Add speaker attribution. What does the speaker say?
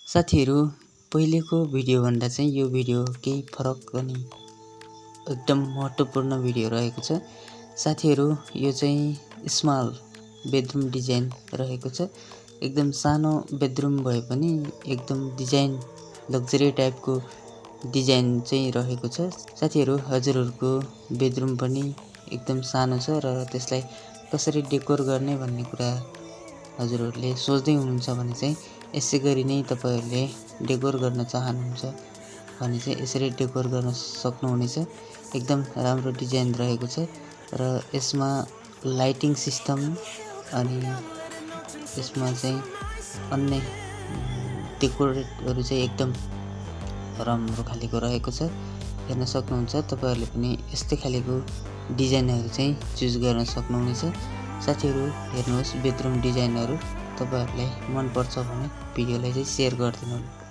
Speaker 1: साथीहरु पहिलेको भिडियो भन्दा चाहिँ यो भिडियो केही फरक अनि एकदम महत्त्वपूर्ण भिडियो रहेको छ। साथीहरु यो चाहिँ स्मल बेडरुम डिजाइन रहेको छ। एकदम सानो बेडरुम भए पनि एकदम डिजाइन लग्जरी टाइपको डिजाइन चाहिँ रहेको छ। साथीहरु हजुरहरुको बेडरुम पनि एकदम सानो छ र त्यसलाई कसरी डेकोर गर्ने भन्ने कुरा हजुरहरुले सोच्दै हुनुहुन्छ भने चाहिँ यसै गरी नै तपाईहरुले डेकोर गर्न चाहनुहुन्छ भने चाहिँ यसरी डेकोर गर्न सक्नुहुनेछ। एकदम राम्रो डिजाइन रहेको छ र यसमा लाइटिङ सिस्टम अनि यसमा चाहिँ अन्य डेकोरेटहरु चाहिँ एकदम राम्रो खालेको रहेको छ। हेर्न सक्नुहुन्छ तपाईहरुले पनि यस्तै खालेको डिजाइनहरु चाहिँ चुज गर्न सक्नुहुनेछ। साथीहरु हेर्नुहोस् बेडरुम डिजाइनहरु तपाईहरुलाई मन पर्छ भने भिडियोलाई चाहिँ शेयर गरिदिनुहोला।